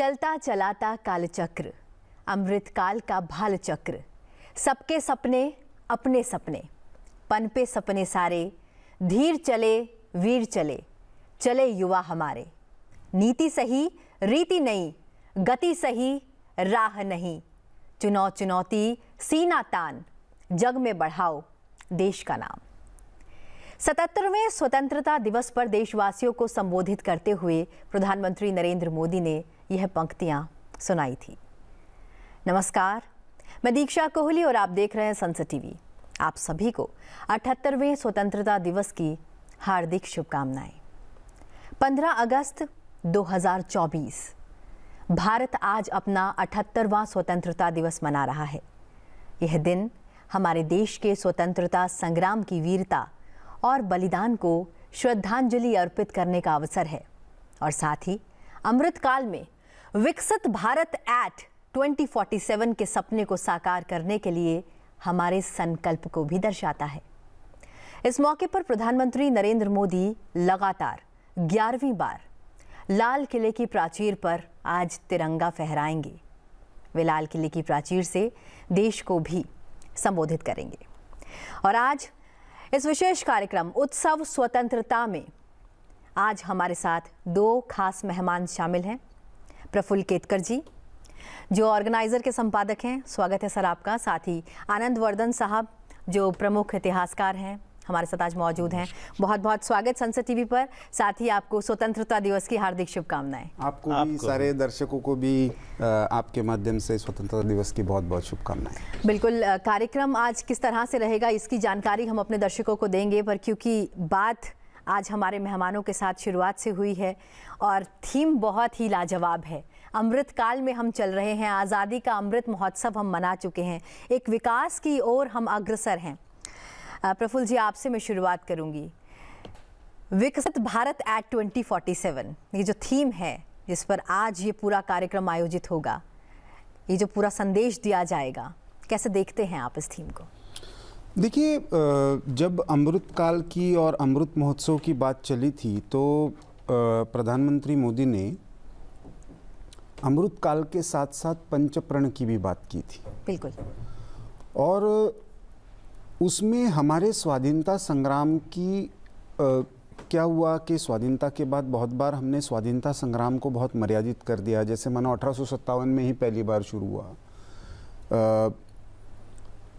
चलता चलाता कालचक्र, अमृत काल का भाल चक्र, सबके सपने अपने सपने, पनपे सपने सारे, धीर चले वीर चले, चले युवा हमारे। नीति सही रीति नहीं, गति सही राह नहीं, चुनौती सीना तान, जग में बढ़ाओ देश का नाम। 77वें स्वतंत्रता दिवस पर देशवासियों को संबोधित करते हुए प्रधानमंत्री नरेंद्र मोदी ने यह पंक्तियां सुनाई थी। नमस्कार, मैं दीक्षा कोहली और आप देख रहे हैं संसद टीवी। आप सभी को 78वें स्वतंत्रता दिवस की हार्दिक शुभकामनाएं। 15 अगस्त 2024 भारत आज अपना 78वां स्वतंत्रता दिवस मना रहा है। यह दिन हमारे देश के स्वतंत्रता संग्राम की वीरता और बलिदान को श्रद्धांजलि अर्पित करने का अवसर है और साथ ही अमृत काल में विकसित भारत एट 2047 के सपने को साकार करने के लिए हमारे संकल्प को भी दर्शाता है। इस मौके पर प्रधानमंत्री नरेंद्र मोदी लगातार 11वीं बार लाल किले की प्राचीर पर आज तिरंगा फहराएंगे। वे लाल किले की प्राचीर से देश को भी संबोधित करेंगे। और आज इस विशेष कार्यक्रम उत्सव स्वतंत्रता में आज हमारे साथ दो खास मेहमान शामिल हैं। प्रफुल्ल केतकर जी जो ऑर्गेनाइजर के संपादक हैं, स्वागत है सर आपका। साथ ही आनंद वर्धन साहब जो प्रमुख इतिहासकार हैं, हमारे साथ आज मौजूद हैं। बहुत बहुत स्वागत संसद टीवी पर। साथ ही आपको स्वतंत्रता दिवस की हार्दिक शुभकामनाएं। आपको भी, सारे दर्शकों को भी आपके माध्यम से स्वतंत्रता दिवस की बहुत बहुत शुभकामनाएं। बिल्कुल, कार्यक्रम आज किस तरह से रहेगा इसकी जानकारी हम अपने दर्शकों को देंगे, पर क्योंकि बात आज हमारे मेहमानों के साथ शुरुआत से हुई है और थीम बहुत ही लाजवाब है। अमृत काल में हम चल रहे हैं, आज़ादी का अमृत महोत्सव हम मना चुके हैं, एक विकास की ओर हम अग्रसर हैं। प्रफुल्ल जी, आपसे मैं शुरुआत करूंगी। विकसित भारत एट 2047 ये जो थीम है जिस पर आज ये पूरा कार्यक्रम आयोजित होगा, ये जो पूरा संदेश दिया जाएगा, कैसे देखते हैं आप इस थीम को? देखिए, जब अमृत काल की और अमृत महोत्सव की बात चली थी तो प्रधानमंत्री मोदी ने अमृत काल के साथ साथ पंचप्रण की भी बात की थी। बिल्कुल। और उसमें हमारे स्वाधीनता संग्राम की क्या हुआ कि स्वाधीनता के बाद बहुत बार हमने स्वाधीनता संग्राम को बहुत मर्यादित कर दिया। जैसे मानो 1857 में ही पहली बार शुरू हुआ।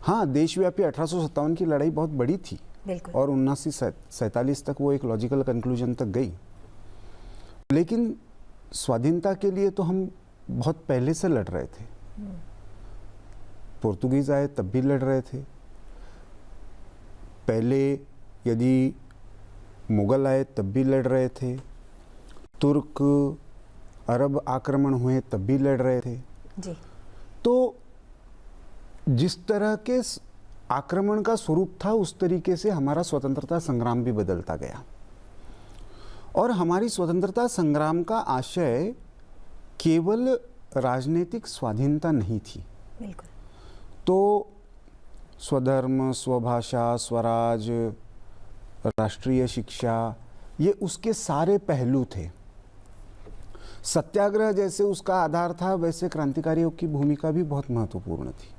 हाँ, देशव्यापी 1857 की लड़ाई बहुत बड़ी थी और 1947 तक वो एक लॉजिकल कंक्लूजन तक गई। लेकिन स्वाधीनता के लिए तो हम बहुत पहले से लड़ रहे थे। पुर्तगीज आए तब भी लड़ रहे थे। पहले यदि मुगल आए तब भी लड़ रहे थे। तुर्क अरब आक्रमण हुए तब भी लड़ रहे थे जी। तो जिस तरह के आक्रमण का स्वरूप था उस तरीके से हमारा स्वतंत्रता संग्राम भी बदलता गया। और हमारी स्वतंत्रता संग्राम का आशय केवल राजनीतिक स्वाधीनता नहीं थी। बिल्कुल। तो स्वधर्म, स्वभाषा, स्वराज, राष्ट्रीय शिक्षा, ये उसके सारे पहलू थे। सत्याग्रह जैसे उसका आधार था, वैसे क्रांतिकारियों की भूमिका भी बहुत महत्वपूर्ण थी।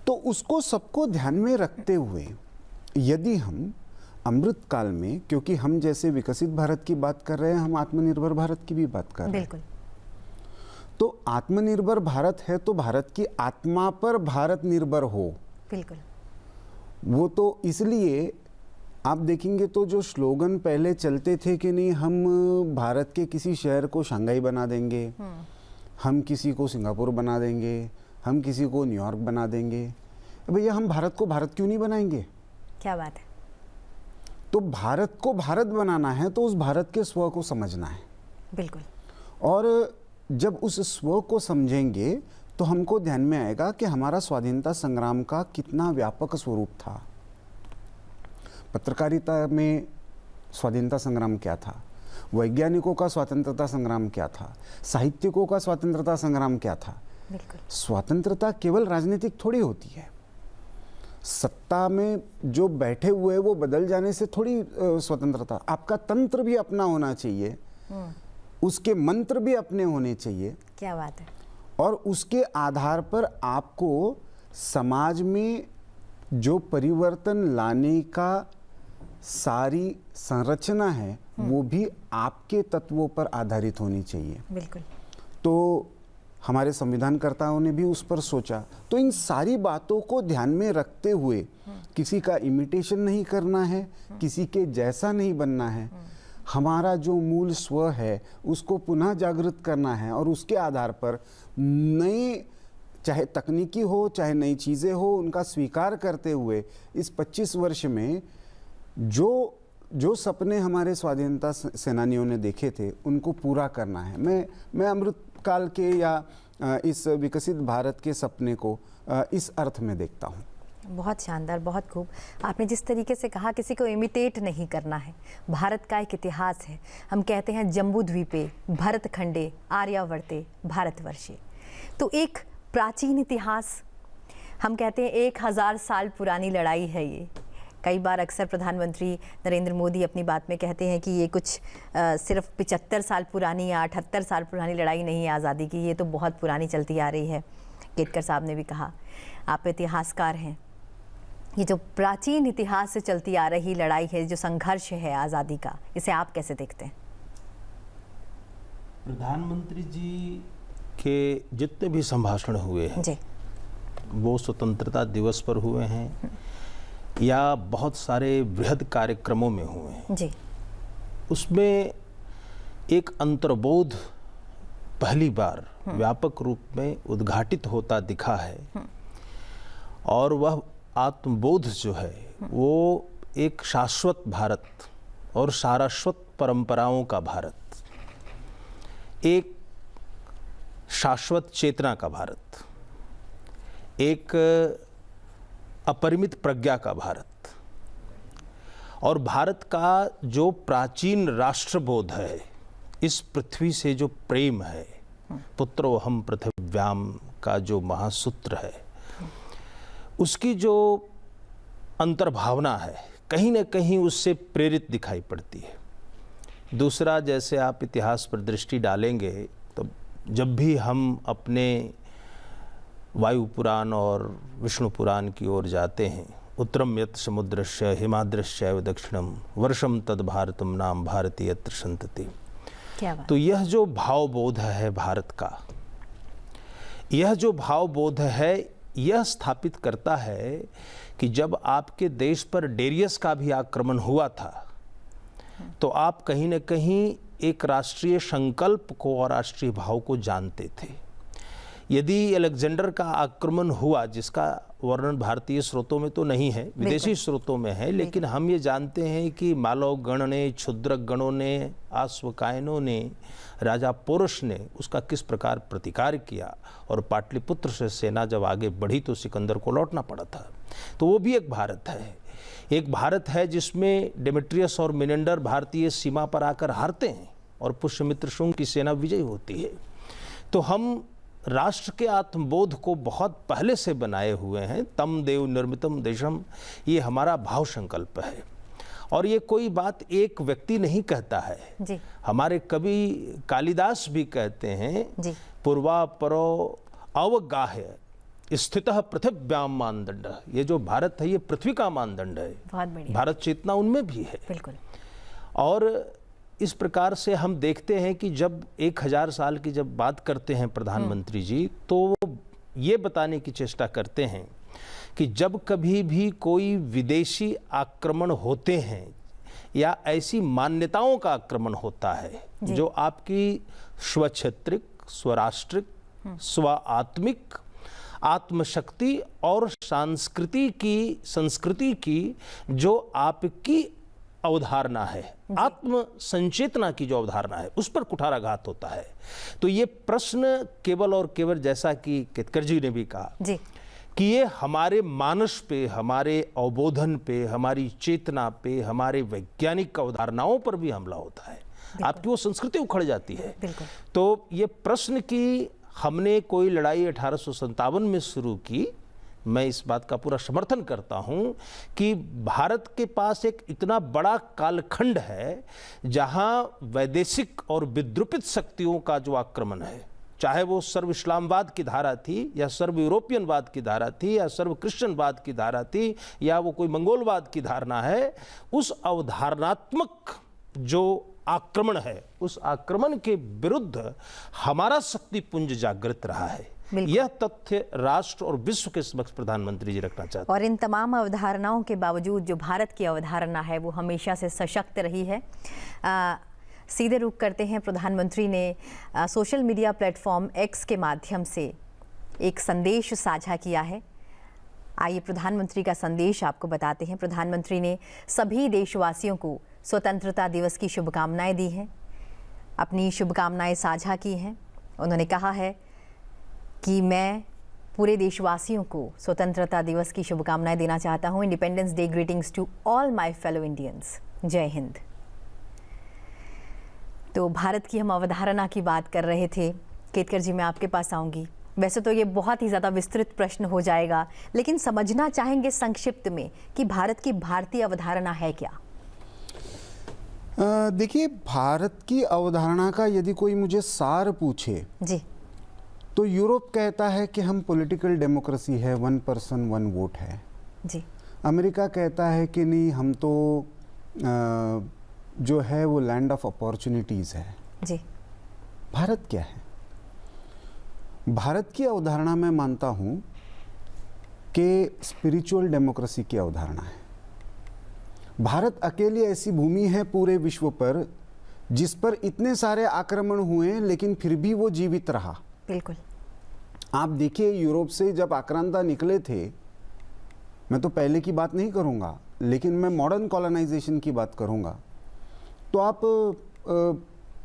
तो उसको सबको ध्यान में रखते हुए यदि हम अमृत काल में, क्योंकि हम जैसे विकसित भारत की बात कर रहे हैं, हम आत्मनिर्भर भारत की भी बात कर रहे हैं। बिल्कुल। तो आत्मनिर्भर भारत है तो भारत की आत्मा पर भारत निर्भर हो। बिल्कुल। वो तो इसलिए आप देखेंगे तो जो स्लोगन पहले चलते थे कि नहीं, हम भारत के किसी शहर को शंघाई बना देंगे, हम किसी को सिंगापुर बना देंगे, हम किसी को न्यूयॉर्क बना देंगे। भैया, हम भारत को भारत क्यों नहीं बनाएंगे? क्या बात है। तो भारत को भारत बनाना है तो उस भारत के स्व को समझना है। बिल्कुल। और जब उस स्व को समझेंगे तो हमको ध्यान में आएगा कि हमारा स्वाधीनता संग्राम का कितना व्यापक स्वरूप था। पत्रकारिता में स्वाधीनता संग्राम क्या था, वैज्ञानिकों का स्वतंत्रता संग्राम क्या था, साहित्यिकों का स्वतंत्रता संग्राम क्या था। बिल्कुल। स्वतंत्रता केवल राजनीतिक थोड़ी होती है। सत्ता में जो बैठे हुए वो बदल जाने से थोड़ी स्वतंत्रता। आपका तंत्र भी अपना होना चाहिए। उसके मंत्र भी अपने होने चाहिए। क्या बात है। और उसके आधार पर आपको समाज में जो परिवर्तन लाने का सारी संरचना है वो भी आपके तत्वों पर आधारित होनी चाहिए। बिल्कुल। तो हमारे संविधानकर्ताओं ने भी उस पर सोचा। तो इन सारी बातों को ध्यान में रखते हुए किसी का इमिटेशन नहीं करना है, किसी के जैसा नहीं बनना है, हमारा जो मूल स्व है उसको पुनः जागृत करना है और उसके आधार पर नए, चाहे तकनीकी हो चाहे नई चीज़ें हो, उनका स्वीकार करते हुए इस 25 वर्ष में जो सपने हमारे स्वाधीनता सेनानियों ने देखे थे उनको पूरा करना है। मैं अमृतकाल के या इस विकसित भारत के सपने को इस अर्थ में देखता हूँ। बहुत शानदार, बहुत खूब। आपने जिस तरीके से कहा किसी को इमिटेट नहीं करना है। भारत का एक इतिहास है। हम कहते हैं जम्बू द्वीपे भरत खंडे आर्यावर्ते भारतवर्षे। तो एक प्राचीन इतिहास, हम कहते हैं 1000 साल पुरानी लड़ाई है ये। कई बार अक्सर प्रधानमंत्री नरेंद्र मोदी अपनी बात में कहते हैं कि ये कुछ सिर्फ 75 साल पुरानी या 78 साल पुरानी लड़ाई नहीं है आज़ादी की, ये तो बहुत पुरानी चलती आ रही है। केतकर साहब ने भी कहा, आप इतिहासकार हैं। ये जो प्राचीन इतिहास से चलती आ रही लड़ाई है, जो संघर्ष है आज़ादी का, इसे आप कैसे देखते हैं? प्रधानमंत्री जी के जितने भी संभाषण हुए हैं जी, वो स्वतंत्रता दिवस पर हुए हैं या बहुत सारे बृहद कार्यक्रमों में हुए हैं जी, उसमें एक अंतर्बोध पहली बार व्यापक रूप में उद्घाटित होता दिखा है। और वह आत्मबोध जो है वो एक शाश्वत भारत और शाश्वत परंपराओं का भारत, एक शाश्वत चेतना का भारत, एक अपरिमित प्रज्ञा का भारत, और भारत का जो प्राचीन राष्ट्रबोध है, इस पृथ्वी से जो प्रेम है, पुत्रोहम पृथिव्याम का जो महासूत्र है, उसकी जो अंतर्भावना है कहीं न कहीं उससे प्रेरित दिखाई पड़ती है। दूसरा, जैसे आप इतिहास पर दृष्टि डालेंगे तो जब भी हम अपने वायु पुराण और विष्णु पुराण की ओर जाते हैं, उत्तरम यत् समुद्रस्य हिमाद्रश्चैव दक्षिणम वर्षम तद भारतम नाम भारती यत्र संतति। क्या बात। तो यह जो भावबोध है भारत का, यह जो भावबोध है यह स्थापित करता है कि जब आपके देश पर डेरियस का भी आक्रमण हुआ था तो आप कहीं न कहीं एक राष्ट्रीय संकल्प को और राष्ट्रीय भाव को जानते थे। यदि अलेक्जेंडर का आक्रमण हुआ, जिसका वर्णन भारतीय स्रोतों में तो नहीं है, विदेशी स्रोतों में है, लेकिन हम ये जानते हैं कि मालव गण ने, क्षुद्रक गणों ने, आश्वकायनों ने, राजा पोरस ने उसका किस प्रकार प्रतिकार किया और पाटलिपुत्र से सेना जब आगे बढ़ी तो सिकंदर को लौटना पड़ा था। तो वो भी एक भारत है। एक भारत है जिसमें डेमेट्रियस और मिनेंडर भारतीय सीमा पर आकर हारते हैं और पुष्यमित्र शुंग की सेना विजयी होती है। तो हम राष्ट्र के आत्मबोध को बहुत पहले से बनाए हुए हैं। तम देव निर्मितम देशम, ये हमारा भाव संकल्प है। और ये कोई बात एक व्यक्ति नहीं कहता है जी। हमारे कवि कालिदास भी कहते हैं, पूर्वा परो अवगाह्य स्थितः पृथिव्याम मानदंड। ये जो भारत है ये पृथ्वी का मानदंड है। बहुत बढ़िया। भारत चेतना उनमें भी है। बिल्कुल। और इस प्रकार से हम देखते हैं कि जब 1000 साल की जब बात करते हैं प्रधानमंत्री जी, तो वो ये बताने की चेष्टा करते हैं कि जब कभी भी कोई विदेशी आक्रमण होते हैं या ऐसी मान्यताओं का आक्रमण होता है जो आपकी स्वक्षेत्रिक, स्वराष्ट्रिक, स्वात्मिक, आत्मशक्ति और संस्कृति की जो आपकी अवधारणा है, आत्म संचेतना की जो अवधारणा है, उस पर कुठाराघात होता है। तो ये प्रश्न केवल और केवल, जैसा कि केतकर जी ने भी कहा जी, कि ये हमारे मानस पे, हमारे अवबोधन पे, हमारी चेतना पे, हमारे वैज्ञानिक अवधारणाओं पर भी हमला होता है। आपकी वो संस्कृति उखड़ जाती है। तो ये प्रश्न की हमने कोई लड़ाई 1857 में शुरू की मैं इस बात का पूरा समर्थन करता हूं कि भारत के पास एक इतना बड़ा कालखंड है जहां वैदेशिक और विद्रुपित शक्तियों का जो आक्रमण है, चाहे वो सर्व इस्लामवाद की धारा थी या सर्व यूरोपियनवाद की धारा थी या सर्व क्रिश्चियनवाद की धारा थी या वो कोई मंगोलवाद की धारणा है, उस अवधारणात्मक जो आक्रमण है, उस आक्रमण के विरुद्ध हमारा शक्तिपुंज जागृत रहा है। यह तथ्य राष्ट्र और विश्व के समक्ष प्रधानमंत्री जी रखना चाहते हैं। और इन तमाम अवधारणाओं के बावजूद जो भारत की अवधारणा है वो हमेशा से सशक्त रही है। सीधे रुख करते हैं, प्रधानमंत्री ने सोशल मीडिया प्लेटफॉर्म एक्स के माध्यम से एक संदेश साझा किया है। आइए प्रधानमंत्री का संदेश आपको बताते हैं। प्रधानमंत्री ने सभी देशवासियों को स्वतंत्रता दिवस की शुभकामनाएं दी हैं, अपनी शुभकामनाएं साझा की हैं। उन्होंने कहा है कि मैं पूरे देशवासियों को स्वतंत्रता दिवस की शुभकामनाएं देना चाहता हूं। Independence day greetings to all my fellow Indians. जय हिंद। तो भारत की हम अवधारणा की बात कर रहे थे। केतकर जी, मैं आपके पास आऊंगी। वैसे तो ये बहुत ही ज़्यादा विस्तृत प्रश्न हो जाएगा, लेकिन समझना चाहेंगे संक्षिप्त में कि भारत की भारतीय अवधारणा है क्या? देखिए, भारत की अवधारणा का यदि कोई मुझे सार पूछे जी, तो यूरोप कहता है कि हम पॉलिटिकल डेमोक्रेसी है, 1 पर्सन 1 वोट है। जी, अमेरिका कहता है कि नहीं, हम तो जो है वो लैंड ऑफ अपॉर्चुनिटीज़ है। जी, भारत क्या है? भारत की अवधारणा मैं मानता हूँ कि स्पिरिचुअल डेमोक्रेसी की अवधारणा है। भारत अकेली ऐसी भूमि है पूरे विश्व पर जिस पर इतने सारे आक्रमण हुए लेकिन फिर भी वो जीवित रहा। बिल्कुल। आप देखिए, यूरोप से जब आक्रांता निकले थे, मैं तो पहले की बात नहीं करूंगा, लेकिन मैं मॉडर्न कॉलोनाइजेशन की बात करूंगा, तो आप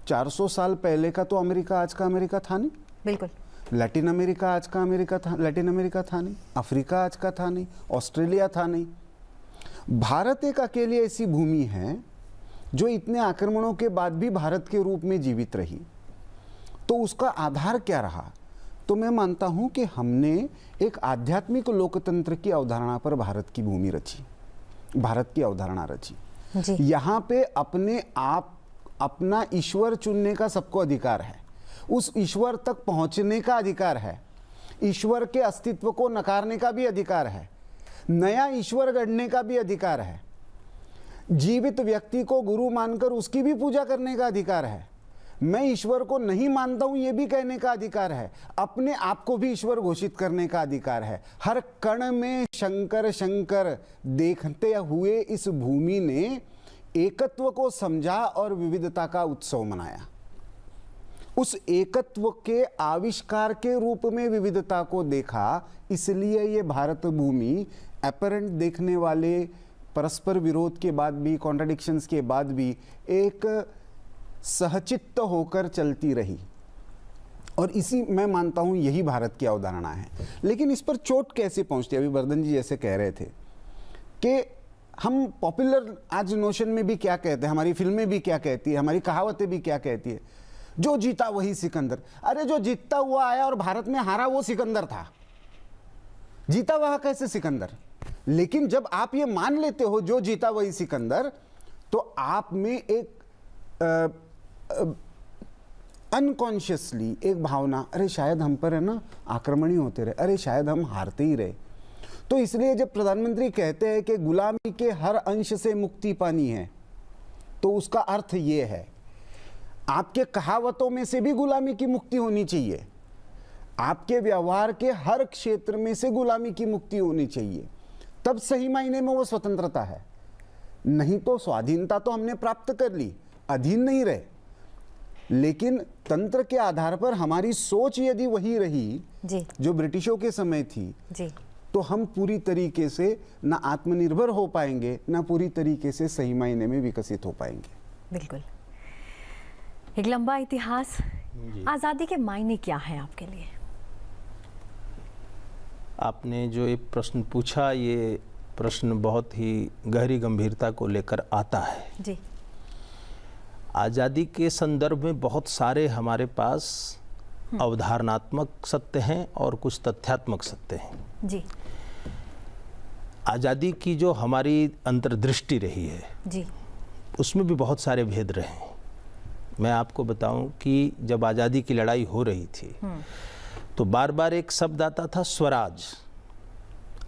400 साल पहले का तो अमेरिका आज का अमेरिका था नहीं। बिल्कुल। लैटिन अमेरिका आज का अमेरिका था, लैटिन अमेरिका था नहीं। अफ्रीका आज का था नहीं। ऑस्ट्रेलिया था नहीं। भारत एक अकेली ऐसी भूमि है जो इतने आक्रमणों के बाद भी भारत के रूप में जीवित रही। तो उसका आधार क्या रहा? तो मैं मानता हूं कि हमने एक आध्यात्मिक लोकतंत्र की अवधारणा पर भारत की भूमि रची, भारत की अवधारणा रची। जी। यहाँ पे अपने आप अपना ईश्वर चुनने का सबको अधिकार है, उस ईश्वर तक पहुंचने का अधिकार है, ईश्वर के अस्तित्व को नकारने का भी अधिकार है, नया ईश्वर गढ़ने का भी अधिकार है, जीवित व्यक्ति को गुरु मानकर उसकी भी पूजा करने का अधिकार है, मैं ईश्वर को नहीं मानता हूं ये भी कहने का अधिकार है, अपने आप को भी ईश्वर घोषित करने का अधिकार है। हर कण में शंकर शंकर देखते हुए इस भूमि ने एकत्व को समझा और विविधता का उत्सव मनाया। उस एकत्व के आविष्कार के रूप में विविधता को देखा, इसलिए ये भारत भूमि अपरेंट देखने वाले परस्पर विरोध के बाद भी, कॉन्ट्राडिक्शंस के बाद भी एक सहचित्त होकर चलती रही। और इसी मैं मानता हूं यही भारत की अवधारणा है। लेकिन इस पर चोट कैसे पहुंचती है? अभी वर्धन जी जैसे कह रहे थे कि हम पॉपुलर आज नोशन में भी क्या कहते हैं, हमारी फिल्में भी क्या कहती है, हमारी कहावतें भी क्या कहती है, जो जीता वही सिकंदर। अरे जो जीतता हुआ आया और भारत में हारा वो सिकंदर था, जीता वह कैसे सिकंदर? लेकिन जब आप ये मान लेते हो जो जीता वही सिकंदर, तो आप में एक अनकॉन्शियसली एक भावना, अरे शायद हम पर है ना आक्रमण ही होते रहे, अरे शायद हम हारते ही रहे। तो इसलिए जब प्रधानमंत्री कहते हैं कि गुलामी के हर अंश से मुक्ति पानी है, तो उसका अर्थ ये है आपके कहावतों में से भी गुलामी की मुक्ति होनी चाहिए, आपके व्यवहार के हर क्षेत्र में से गुलामी की मुक्ति होनी चाहिए, तब सही मायने में वो स्वतंत्रता है। नहीं तो स्वाधीनता तो हमने प्राप्त कर ली, अधीन नहीं रहे, लेकिन तंत्र के आधार पर हमारी सोच यदि वही रही जी, जो ब्रिटिशों के समय थी जी, तो हम पूरी तरीके से ना आत्मनिर्भर हो पाएंगे, ना पूरी तरीके से सही मायने में विकसित हो पाएंगे। बिल्कुल। एक लंबा इतिहास। आज़ादी के मायने क्या है आपके लिए? आपने जो एक प्रश्न पूछा, ये प्रश्न बहुत ही गहरी गंभीरता को लेकर आता है। जी। आज़ादी के संदर्भ में बहुत सारे हमारे पास अवधारणात्मक सत्य हैं और कुछ तथ्यात्मक सत्य हैं। जी। आज़ादी की जो हमारी अंतर्दृष्टि रही है जी। उसमें भी बहुत सारे भेद रहे हैं। मैं आपको बताऊं कि जब आज़ादी की लड़ाई हो रही थी तो बार बार एक शब्द आता था स्वराज।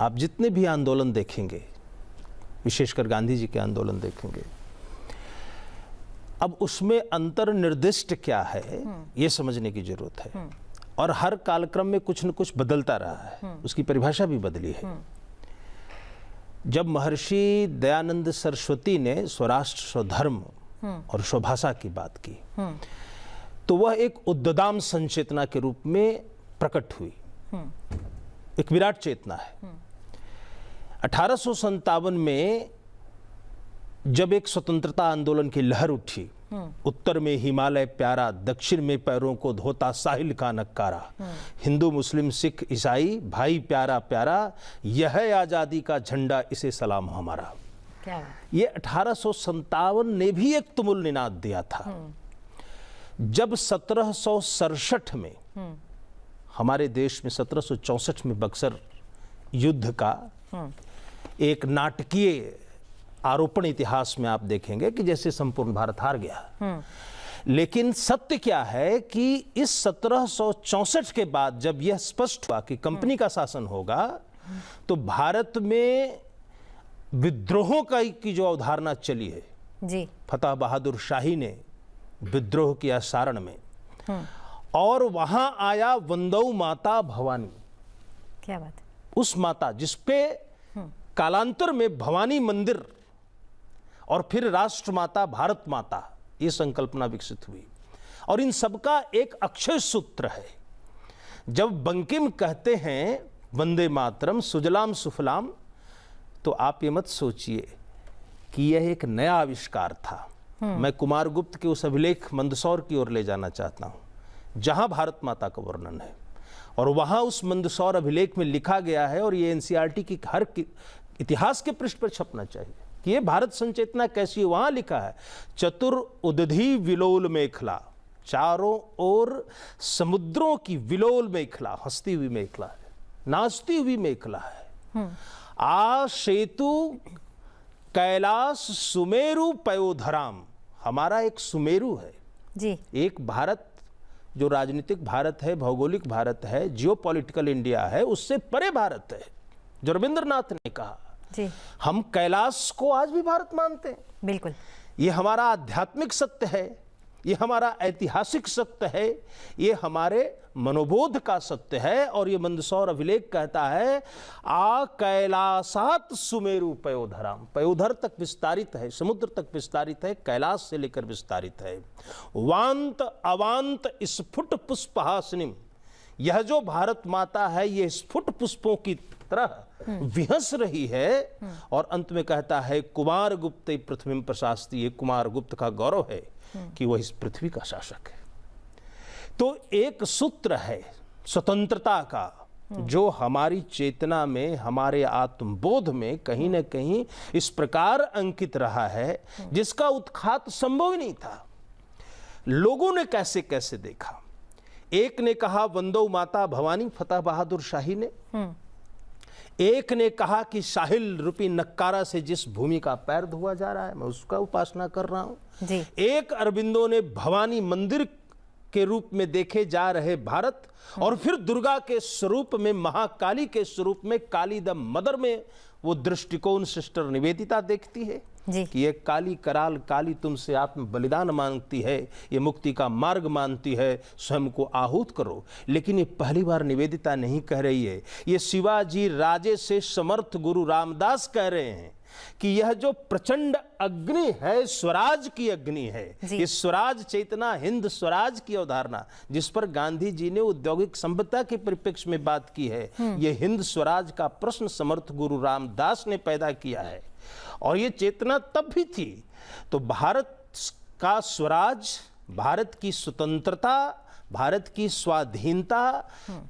आप जितने भी आंदोलन देखेंगे, विशेषकर गांधी जी के आंदोलन देखेंगे, अब उसमें अंतर्निर्दिष्ट क्या है ये समझने की जरूरत है। और हर कालक्रम में कुछ न कुछ बदलता रहा है, उसकी परिभाषा भी बदली है। जब महर्षि दयानंद सरस्वती ने स्वराष्ट्र स्वधर्म और स्वभाषा की बात की तो वह एक उद्दाम संचेतना के रूप में प्रकट हुई, एक विराट चेतना है। 1857 में जब एक स्वतंत्रता आंदोलन की लहर उठी, उत्तर में हिमालय प्यारा, दक्षिण में पैरों को धोता साहिल का नक्कारा, हिंदू मुस्लिम सिख ईसाई भाई प्यारा प्यारा, यह है आजादी का झंडा इसे सलाम हमारा। क्या ये 1857 ने भी एक तुमुल निनाद दिया था। जब 1767 में हमारे देश में 1764 में बक्सर युद्ध का एक नाटकीय आरोपण इतिहास में आप देखेंगे कि जैसे संपूर्ण भारत हार गया, लेकिन सत्य क्या है कि इस 1764 के बाद जब यह स्पष्ट हुआ कि कंपनी का शासन होगा तो भारत में विद्रोहों की जो अवधारणा चली है जी। फतेह बहादुर शाही ने विद्रोह किया सारण में, और वहां आया वंदौ माता भवानी। क्या बात है। उस माता जिसपे कालांतर में भवानी मंदिर और फिर राष्ट्र माता भारत माता ये संकल्पना विकसित हुई। और इन सबका एक अक्षय सूत्र है। जब बंकिम कहते हैं वंदे मातरम सुजलाम सुफलाम, तो आप ये मत सोचिए कि यह एक नया आविष्कार था। मैं कुमारगुप्त के उस अभिलेख मंदसौर की ओर ले जाना चाहता हूं जहां भारत माता का वर्णन है, और वहां उस मंदसौर अभिलेख में लिखा गया है, और ये एनसीईआरटी की हर इतिहास के पृष्ठ पर छपना चाहिए कि ये भारत संचेतना कैसी है। वहां लिखा है चतुर उदधि विलोल मेखला, चारों ओर समुद्रों की विलोल मेखला, हंसती हुई मेखला है, नाचती हुई मेखला है। आ सेतु कैलाश सुमेरु पयोधराम, हमारा एक सुमेरु है जी। एक भारत जो राजनीतिक भारत है, भौगोलिक भारत है, जियोपॉलिटिकल इंडिया है, उससे परे भारत है जो रविंद्रनाथ ने कहा। जी। हम कैलाश को आज भी भारत मानते हैं। बिल्कुल। ये हमारा आध्यात्मिक सत्य है, ये हमारा ऐतिहासिक सत्य है, ये हमारे मनोबोध का सत्य है। और ये मंदसौर अभिलेख कहता है आ कैलासात सुमेरु पयोधराम, पयोधर तक विस्तारित है, समुद्र तक विस्तारित है, कैलाश से लेकर विस्तारित है। वांत अवांत स्फुट पुष्पहासिनीम, यह जो भारत माता है ये स्फुट पुष्पों की तरह विहस रही है। और अंत में कहता है कुमार गुप्त पृथ्वी प्रशास्ति, ये कुमार गुप्त का गौरव है कि वह इस पृथ्वी का शासक है। तो एक सूत्र है स्वतंत्रता का जो हमारी चेतना में, हमारे आत्मबोध में कहीं ना कहीं इस प्रकार अंकित रहा है जिसका उत्खात संभव ही नहीं था। लोगों ने कैसे कैसे देखा। एक ने कहा वंदो माता भवानी फतेह बहादुर शाही ने, एक ने कहा कि साहिल रूपी नक्कारा से जिस भूमि का पैर धोआ जा रहा है मैं उसका उपासना कर रहा हूं जी। एक अरबिंदो ने भवानी मंदिर के रूप में देखे जा रहे भारत, और फिर दुर्गा के स्वरूप में, महाकाली के स्वरूप में, काली द मदर में वो दृष्टिकोण सिस्टर निवेदिता देखती है जी। कि ये काली कराल काली तुमसे आत्म बलिदान मांगती है, ये मुक्ति का मार्ग मानती है, स्वयं को आहूत करो। लेकिन ये पहली बार निवेदिता नहीं कह रही है, ये शिवाजी राजे से समर्थ गुरु रामदास कह रहे हैं कि यह जो प्रचंड अग्नि है स्वराज की अग्नि है। ये स्वराज चेतना, हिंद स्वराज की अवधारणा जिस पर गांधी जी ने औद्योगिक सभ्यता के परिप्रेक्ष्य में बात की है, ये हिंद स्वराज का प्रश्न समर्थ गुरु रामदास ने पैदा किया है। और ये चेतना तब भी थी। तो भारत का स्वराज, भारत की स्वतंत्रता, भारत की स्वाधीनता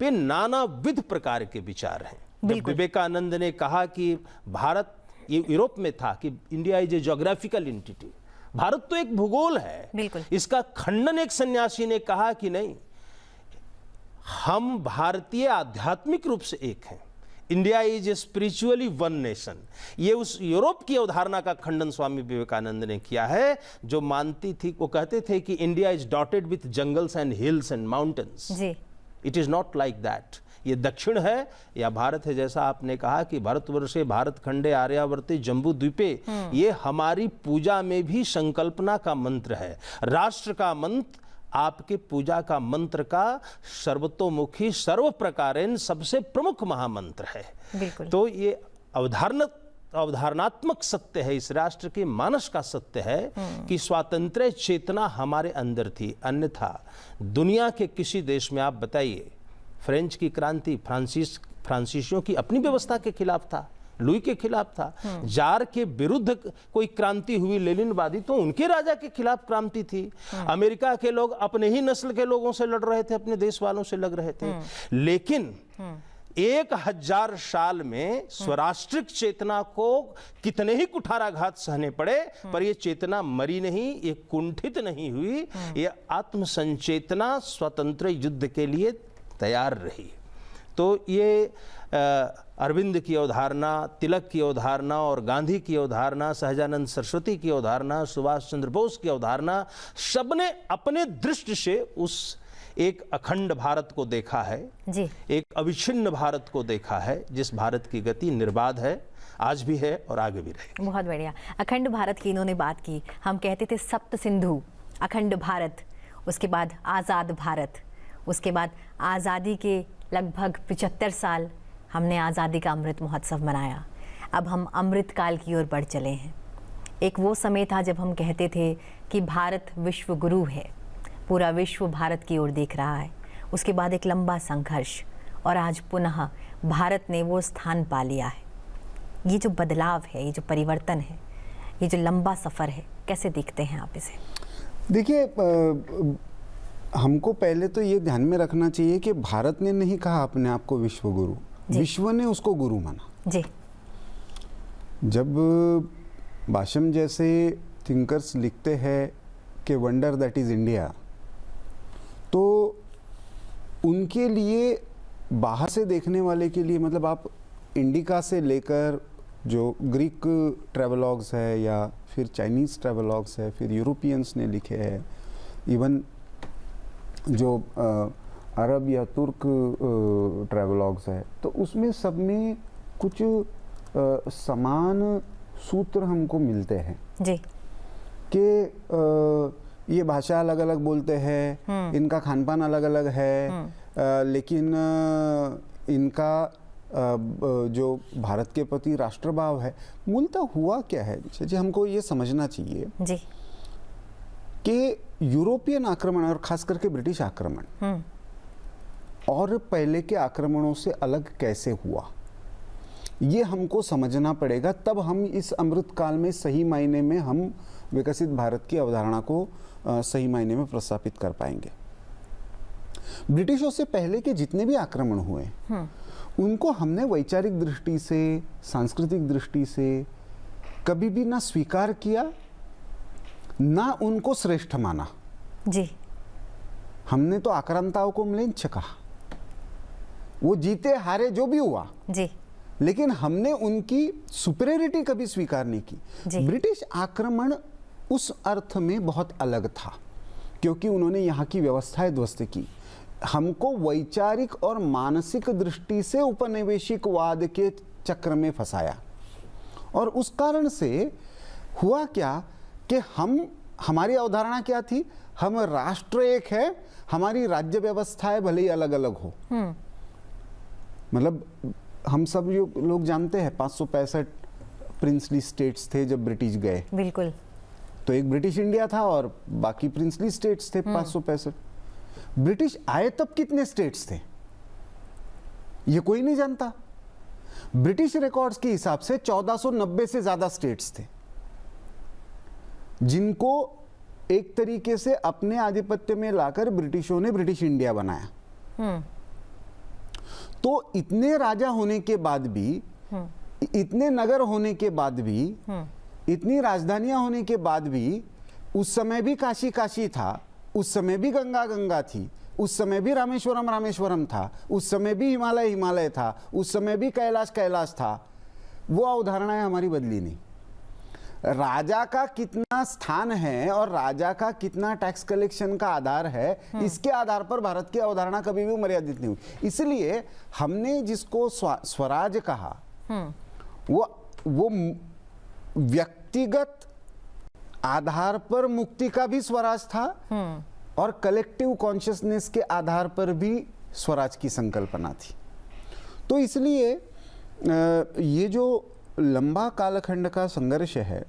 पे नानाविध प्रकार के विचार हैं। जब विवेकानंद ने कहा कि भारत, ये यूरोप में था कि India is a geographical entity, Bharat तो एक भूगोल है, इसका खंडन एक सन्यासी ने कहा कि नहीं, हम भारतीय आध्यात्मिक रूप से एक हैं, India is a spiritually one nation. ये उस यूरोप की अवधारणा का खंडन स्वामी विवेकानंद ने किया है जो मानती थी, वो कहते थे कि India is dotted with jungles and hills and mountains. जी, it is not like that. ये दक्षिण है या भारत है, जैसा आपने कहा कि भारतवर्षे भारत खंडे आर्यावर्ते जम्बू द्वीपे, ये हमारी पूजा में भी संकल्पना का मंत्र है। राष्ट्र का मंत्र आपके पूजा का मंत्र का सर्वतोमुखी सर्व प्रकारेण सबसे प्रमुख महामंत्र है। बिल्कुल। तो ये अवधारणात्मक सत्य है, इस राष्ट्र के मानस का सत्य है कि स्वातंत्र्य चेतना हमारे अंदर थी। अन्यथा दुनिया के किसी देश में आप बताइए, फ्रेंच की क्रांति फ्रांसीसियों की अपनी व्यवस्था के खिलाफ था, लुई के खिलाफ था। जार के विरुद्ध कोई क्रांति हुई लेनिनवादी, तो उनके राजा के खिलाफ क्रांति थी। अमेरिका के लोग अपने ही नस्ल के लोगों से लड़ रहे थे, अपने देश वालों से लड़ रहे थे। लेकिन 1000 साल में स्वराष्ट्रिक चेतना को कितने ही कुठाराघात सहने पड़े, पर यह चेतना मरी नहीं, ये कुंठित नहीं हुई। ये आत्मसंचेतना स्वतंत्र युद्ध के लिए तैयार रही। तो ये अरविंद की अवधारणा, तिलक की अवधारणा और गांधी की अवधारणा, सहजानंद सरस्वती की अवधारणा, सुभाष चंद्र बोस की अवधारणा, सबने अपने दृष्टि से उस एक अखंड भारत को देखा है जी, एक अविच्छिन्न भारत को देखा है, जिस भारत की गति निर्बाध है, आज भी है और आगे भी रहेगी। बहुत बढ़िया। अखंड भारत की इन्होंने बात की। हम कहते थे सप्त सिंधु, अखंड भारत, उसके बाद आज़ाद भारत, उसके बाद आज़ादी के लगभग 75 साल हमने आज़ादी का अमृत महोत्सव मनाया। अब हम अमृत काल की ओर बढ़ चले हैं। एक वो समय था जब हम कहते थे कि भारत विश्व गुरु है, पूरा विश्व भारत की ओर देख रहा है। उसके बाद एक लंबा संघर्ष, और आज पुनः भारत ने वो स्थान पा लिया है। ये जो बदलाव है, ये जो परिवर्तन है, ये जो लंबा सफ़र है, कैसे देखते हैं आप इसे? देखिए, हमको पहले तो ये ध्यान में रखना चाहिए कि भारत ने नहीं कहा अपने आप को विश्व गुरु, विश्व ने उसको गुरु माना। जी, जब बाशम जैसे थिंकर्स लिखते हैं कि वंडर दैट इज़ इंडिया, तो उनके लिए, बाहर से देखने वाले के लिए, मतलब आप इंडिका से लेकर जो ग्रीक ट्रेवलॉग्स है या फिर चाइनीज़ ट्रेवलॉग्स है, फिर यूरोपियंस ने लिखे हैं, इवन जो अरब या तुर्क ट्रेवलॉग्स है, तो उसमें सब में कुछ समान सूत्र हमको मिलते हैं जी, कि ये भाषा अलग अलग बोलते हैं, इनका खान पान अलग अलग है, लेकिन इनका जो भारत के प्रति राष्ट्रभाव है, मूलतः हुआ क्या है जी, हमको ये समझना चाहिए जी, कि यूरोपियन आक्रमण और खास करके ब्रिटिश आक्रमण और पहले के आक्रमणों से अलग कैसे हुआ, ये हमको समझना पड़ेगा। तब हम इस अमृत काल में सही मायने में हम विकसित भारत की अवधारणा को सही मायने में प्रस्थापित कर पाएंगे। ब्रिटिशों से पहले के जितने भी आक्रमण हुए उनको हमने वैचारिक दृष्टि से, सांस्कृतिक दृष्टि से कभी भी ना स्वीकार किया, ना उनको श्रेष्ठ माना। जी, हमने तो आक्रांताओं को म्लेच्छ कहा, वो जीते हारे जो भी हुआ, जी, लेकिन हमने उनकी सुपीरियरिटी कभी स्वीकार नहीं की। ब्रिटिश आक्रमण उस अर्थ में बहुत अलग था क्योंकि उन्होंने यहाँ की व्यवस्थाएं ध्वस्त की, हमको वैचारिक और मानसिक दृष्टि से उपनिवेशिकवाद के चक्र में फंसाया। और उस कारण से हुआ क्या कि हमारी अवधारणा क्या थी, हम राष्ट्र एक है, हमारी राज्य व्यवस्थाएं भले ही अलग अलग हो। मतलब हम सब लोग जानते हैं 565 प्रिंसली स्टेट्स थे जब ब्रिटिश गए। बिल्कुल। तो एक ब्रिटिश इंडिया था और बाकी प्रिंसली स्टेट्स थे 565। ब्रिटिश आए तब कितने स्टेट्स थे ये कोई नहीं जानता। ब्रिटिश रिकॉर्ड्स के हिसाब से 1490 से ज्यादा स्टेट्स थे जिनको एक तरीके से अपने आधिपत्य में लाकर ब्रिटिशों ने ब्रिटिश इंडिया बनाया। तो इतने राजा होने के बाद भी, इतने नगर होने के बाद भी, इतनी राजधानियां होने के बाद भी, उस समय भी काशी काशी था, उस समय भी गंगा गंगा थी, उस समय भी रामेश्वरम रामेश्वरम था, उस समय भी हिमालय हिमालय था, उस समय भी कैलाश कैलाश था। वो अवधारणाएं हमारी बदली नहीं। राजा का कितना स्थान है और राजा का कितना टैक्स कलेक्शन का आधार है, इसके आधार पर भारत की अवधारणा कभी भी मर्यादित नहीं हुई। इसलिए हमने जिसको स्वराज कहा, वो व्यक्तिगत आधार पर मुक्ति का भी स्वराज था और कलेक्टिव कॉन्शियसनेस के आधार पर भी स्वराज की संकल्पना थी। तो इसलिए ये जो लंबा कालखंड का संघर्ष है,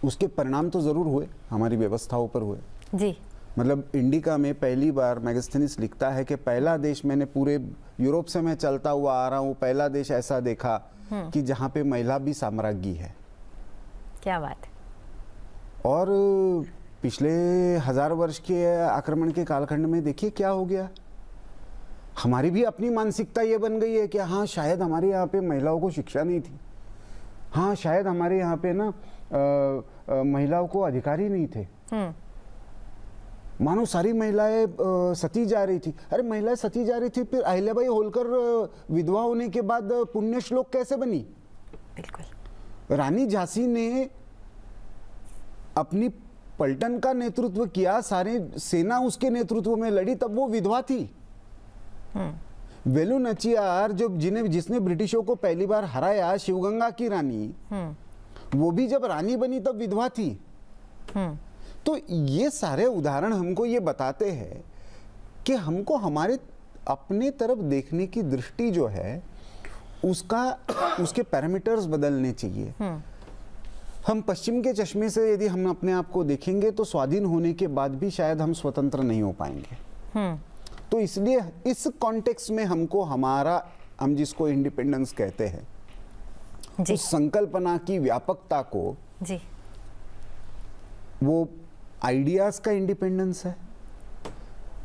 उसके परिणाम तो जरूर हुए, हमारी व्यवस्थाओं पर हुए जी। मतलब इंडिका में पहली बार मैगस्थनीस लिखता है कि पहला देश, मैंने पूरे यूरोप से मैं चलता हुआ आ रहा हूँ, पहला देश ऐसा देखा कि जहाँ पे महिला भी साम्राज्ञी है। क्या बात है। और पिछले 1000 वर्ष के आक्रमण के कालखंड में देखिए क्या हो गया। हमारी भी अपनी मानसिकता ये बन गई है कि हाँ शायद हमारे यहाँ पे महिलाओं को शिक्षा नहीं थी, हाँ शायद हमारे यहाँ पे ना महिलाओं को अधिकार ही नहीं थे। मानो सारी महिलाएं सती जा रही थी। अरे महिलाएं सती जा रही थी, फिर अहिल्याबाई होलकर विधवा होने के बाद पुण्य श्लोक कैसे बनी? बिल्कुल। रानी झांसी ने अपनी पलटन का नेतृत्व किया, सारी सेना उसके नेतृत्व में लड़ी, तब वो विधवा थी। वेलु नचियार जो जिसने ब्रिटिशों को पहली बार हराया, शिवगंगा की रानी, वो भी जब रानी बनी तब विधवा थी। तो ये सारे उदाहरण हमको ये बताते हैं कि हमको हमारे अपने तरफ देखने की दृष्टि जो है उसके पैरामीटर्स बदलने चाहिए। हम पश्चिम के चश्मे से यदि हम अपने आप को देखेंगे तो स्वाधीन होने के बाद भी शायद हम स्वतंत्र नहीं हो पाएंगे। तो इसलिए इस कॉन्टेक्स्ट में हमको हम जिसको इंडिपेंडेंस कहते हैं, उस संकल्पना की व्यापकता को जी, वो आइडियाज का इंडिपेंडेंस है,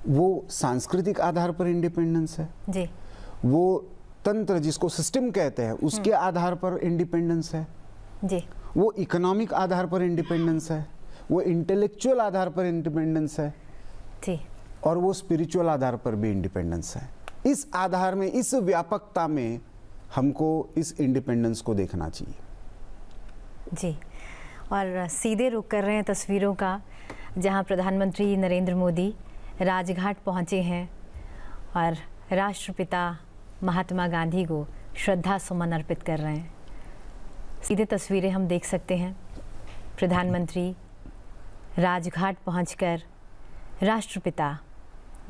वो सांस्कृतिक आधार पर इंडिपेंडेंस है जी, वो तंत्र जिसको सिस्टम कहते हैं उसके आधार पर इंडिपेंडेंस है जी, वो इकोनॉमिक आधार पर इंडिपेंडेंस है, वो इंटेलेक्चुअल आधार पर इंडिपेंडेंस है जी, और वो स्पिरिचुअल आधार पर भी इंडिपेंडेंस है। इस आधार में, इस व्यापकता में हमको इस इंडिपेंडेंस को देखना चाहिए। जी। और सीधे रुख कर रहे हैं तस्वीरों का, जहां प्रधानमंत्री नरेंद्र मोदी राजघाट पहुंचे हैं और राष्ट्रपिता महात्मा गांधी को श्रद्धा सुमन अर्पित कर रहे हैं। सीधे तस्वीरें हम देख सकते हैं, प्रधानमंत्री राजघाट पहुंचकर राष्ट्रपिता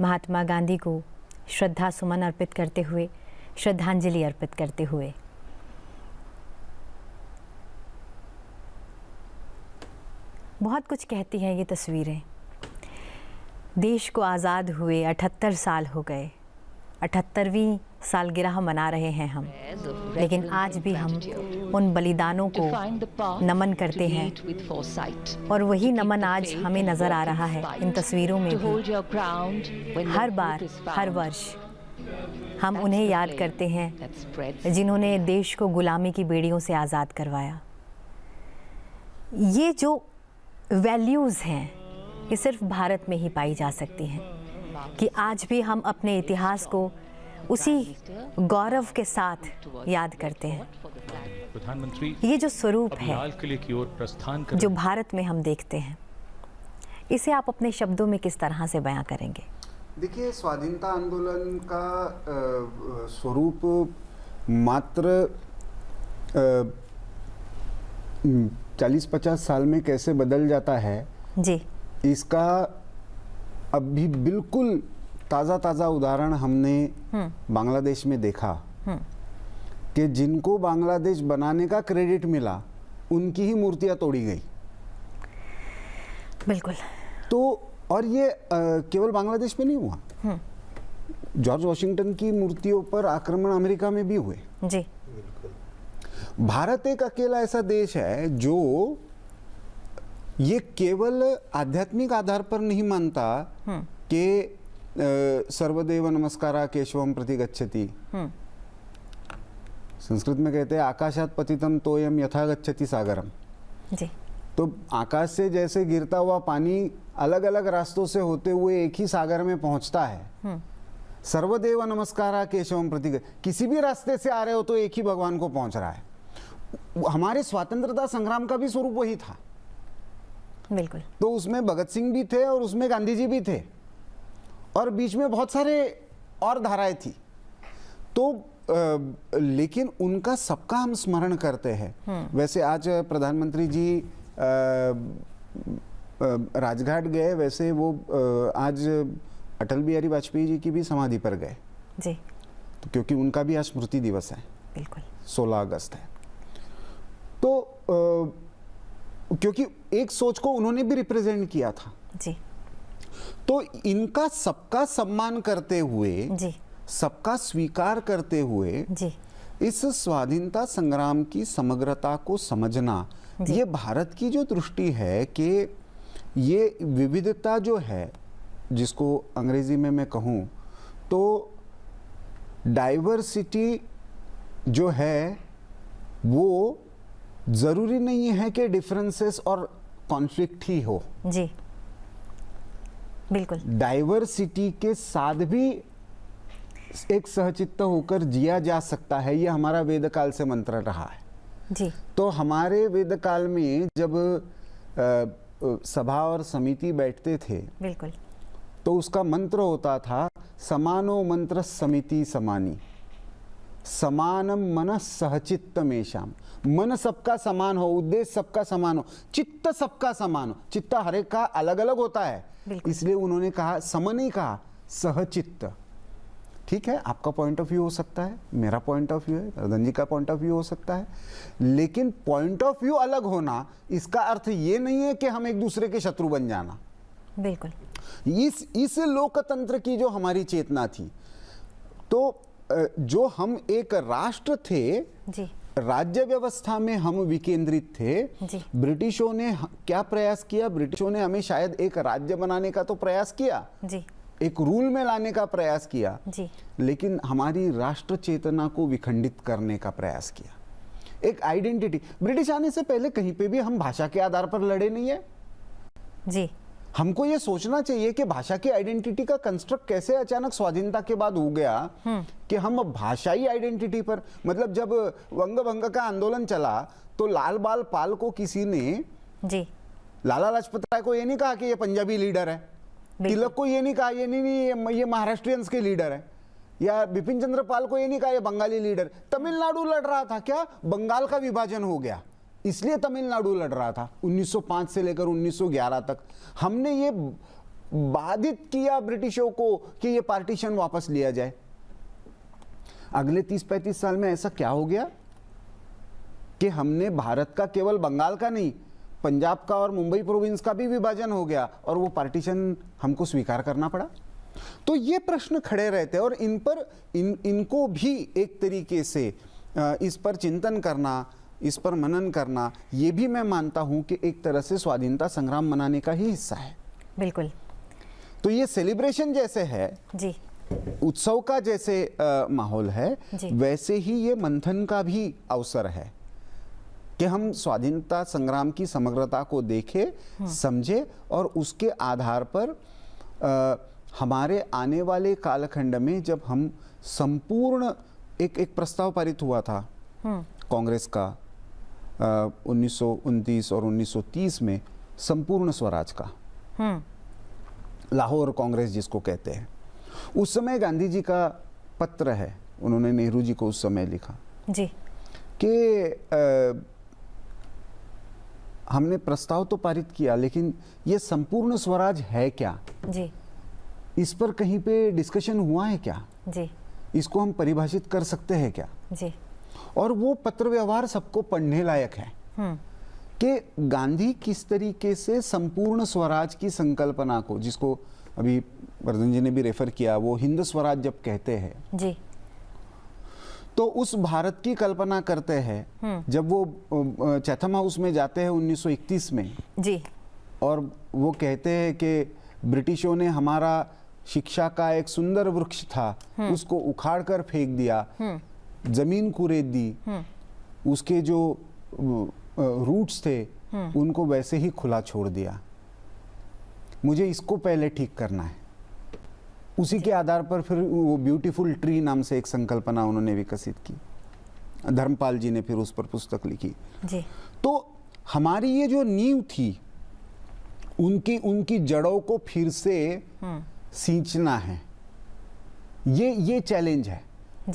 महात्मा गांधी को श्रद्धा सुमन अर्पित करते हुए, श्रद्धांजलि अर्पित करते हुए। बहुत कुछ कहती हैं ये तस्वीरें। देश को आज़ाद हुए 78 साल हो गए, 78वीं सालगिरह मना रहे हैं हम, लेकिन आज भी हम उन बलिदानों को नमन करते हैं और वही नमन आज हमें नज़र आ रहा है इन तस्वीरों में भी। हर बार, हर वर्ष हम उन्हें याद करते हैं जिन्होंने देश को गुलामी की बेड़ियों से आज़ाद करवाया। ये जो वैल्यूज़ हैं ये सिर्फ भारत में ही पाई जा सकती हैं कि आज भी हम अपने इतिहास को उसी गौरव के साथ याद करते हैं। प्रधानमंत्री ये जो स्वरूप है लाल किले की ओर प्रस्थान कर जो भारत में हम देखते हैं, इसे आप अपने शब्दों में किस तरह से बयां करेंगे? देखिए, स्वाधीनता आंदोलन का स्वरूप मात्र 40-50 साल में कैसे बदल जाता है जी, इसका अब भी बिल्कुल ताज़ा उदाहरण हमने बांग्लादेश में देखा कि जिनको बांग्लादेश बनाने का क्रेडिट मिला उनकी ही मूर्तियां तोड़ी गई। बिल्कुल। तो और ये केवल बांग्लादेश में नहीं हुआ, जॉर्ज वॉशिंगटन की मूर्तियों पर आक्रमण अमेरिका में भी हुए। जी। भारत एक अकेला ऐसा देश है जो ये केवल आध्यात्मिक आधार पर नहीं मानता कि सर्वदेव नमस्कारा केशवम प्रति गच्छति। संस्कृत में कहते हैं आकाशात पतितम तोयम यथा गच्छति सागरम। जी। तो आकाश से जैसे गिरता हुआ पानी अलग अलग रास्तों से होते हुए एक ही सागर में पहुंचता है। सर्वदेव नमस्कारा केशवम प्रति, किसी भी रास्ते से आ रहे हो तो एक ही भगवान को पहुंच रहा है। हमारे स्वतंत्रता संग्राम का भी स्वरूप वही था। बिल्कुल। तो उसमें भगत सिंह भी थे और उसमें गांधी जी भी थे और बीच में बहुत सारे और धाराएं थी। तो लेकिन उनका सबका हम स्मरण करते हैं। वैसे आज प्रधानमंत्री जी राजघाट गए, वैसे वो आज अटल बिहारी वाजपेयी जी की भी समाधि पर गए जी, तो क्योंकि उनका भी आज स्मृति दिवस है, बिल्कुल 16 अगस्त है। तो क्योंकि एक सोच को उन्होंने भी रिप्रेजेंट किया था। जी तो इनका सबका सम्मान करते हुए, जी सबका स्वीकार करते हुए जी इस स्वाधीनता संग्राम की समग्रता को समझना, ये भारत की जो दृष्टि है कि ये विविधता जो है, जिसको अंग्रेजी में मैं कहूँ तो डाइवर्सिटी जो है, वो ज़रूरी नहीं है कि डिफरेंसेस और कॉन्फ्लिक्ट ही हो। जी बिल्कुल। डाइवर्सिटी के साथ भी एक सहचित्त होकर जिया जा सकता है। ये हमारा वेद काल से मंत्र रहा है। जी तो हमारे वेद काल में जब सभा और समिति बैठते थे, बिल्कुल, तो उसका मंत्र होता था समानो मंत्र समिति समानी, समानम मन सहचित्त मेषाम। मन सबका समान हो, उद्देश्य सबका समान हो, चित्त सबका समान हो। चित्त हर एक का अलग अलग होता है, इसलिए उन्होंने कहा सम नहीं कहा, सहचित्त। ठीक है, आपका पॉइंट ऑफ व्यू हो सकता है, मेरा पॉइंट ऑफ व्यू है, रतन जी का पॉइंट ऑफ व्यू हो सकता है, लेकिन पॉइंट ऑफ व्यू अलग होना इसका अर्थ ये नहीं है कि हम एक दूसरे के शत्रु बन जाना। बिल्कुल। इस लोकतंत्र की जो हमारी चेतना थी, तो जो हम एक राष्ट्र थे, जी राज्य व्यवस्था में हम विकेंद्रित थे। जी। ब्रिटिशों ने क्या प्रयास किया? ब्रिटिशों ने हमें शायद एक राज्य बनाने का तो प्रयास किया, जी एक रूल में लाने का प्रयास किया, जी लेकिन हमारी राष्ट्र चेतना को विखंडित करने का प्रयास किया। एक आइडेंटिटी, ब्रिटिश आने से पहले कहीं पे भी हम भाषा के आधार पर लड़े नहीं है। जी हमको ये सोचना चाहिए कि भाषा की आइडेंटिटी का कंस्ट्रक्ट कैसे अचानक स्वाधीनता के बाद हो गया कि हम अब भाषाई आइडेंटिटी पर, मतलब जब वंग भंग का आंदोलन चला तो लाल बाल पाल को किसी ने, जी लाला लाजपत राय को ये नहीं कहा कि ये पंजाबी लीडर है, तिलक को ये नहीं कहा ये नहीं ये महाराष्ट्रियंस के लीडर है, या बिपिन चंद्र पाल को ये नहीं कहा ये बंगाली लीडर। तमिलनाडु लड़ रहा था, क्या बंगाल का विभाजन हो गया इसलिए तमिलनाडु लड़ रहा था 1905 से लेकर 1911 तक। हमने ये बाधित किया ब्रिटिशों को कि ये पार्टीशन वापस लिया जाए। अगले 30-35 साल में ऐसा क्या हो गया कि हमने भारत का केवल बंगाल का नहीं, पंजाब का और मुंबई प्रोविंस का भी विभाजन हो गया और वो पार्टीशन हमको स्वीकार करना पड़ा। तो ये प्रश्न खड़े रहते हैं और इन पर इनको भी एक तरीके से इस पर चिंतन करना, इस पर मनन करना, ये भी मैं मानता हूं कि एक तरह से स्वाधीनता संग्राम मनाने का ही हिस्सा है। बिल्कुल। तो ये सेलिब्रेशन जैसे है, जी उत्सव का जैसे माहौल है, जी। वैसे ही ये मंथन का भी अवसर है कि हम स्वाधीनता संग्राम की समग्रता को देखें, समझे और उसके आधार पर हमारे आने वाले कालखंड में जब हम संपूर्ण एक प्रस्ताव पारित हुआ था कांग्रेस का 1929 और 1930 में, संपूर्ण स्वराज का, लाहौर कांग्रेस जिसको कहते हैं। उस समय गांधी जी का पत्र है, उन्होंने नेहरू जी को उस समय लिखा जी कि हमने प्रस्ताव तो पारित किया, लेकिन ये संपूर्ण स्वराज है क्या? जी इस पर कहीं पे डिस्कशन हुआ है क्या? जी इसको हम परिभाषित कर सकते हैं क्या? जी और वो पत्र व्यवहार सबको पढ़ने लायक है कि गांधी किस तरीके से संपूर्ण स्वराज की संकल्पना को, जिसको अभी वर्धन जी ने भी रेफर किया, वो हिंद स्वराज जब कहते हैं जी, तो उस भारत की कल्पना करते हैं। जब वो चैथम हाउस में जाते हैं 1931 में जी, और वो कहते हैं कि ब्रिटिशों ने हमारा शिक्षा का एक सुंदर वृक्ष था, उसको उखाड़ कर फेंक दिया, जमीन कुरेद दी, उसके जो रूट्स थे उनको वैसे ही खुला छोड़ दिया। मुझे इसको पहले ठीक करना है। उसी के आधार पर फिर वो ब्यूटीफुल ट्री नाम से एक संकल्पना उन्होंने विकसित की। धर्मपाल जी ने फिर उस पर पुस्तक लिखी। जी। तो हमारी ये जो नींव थी, उनकी जड़ों को फिर से सींचना है, ये चैलेंज है।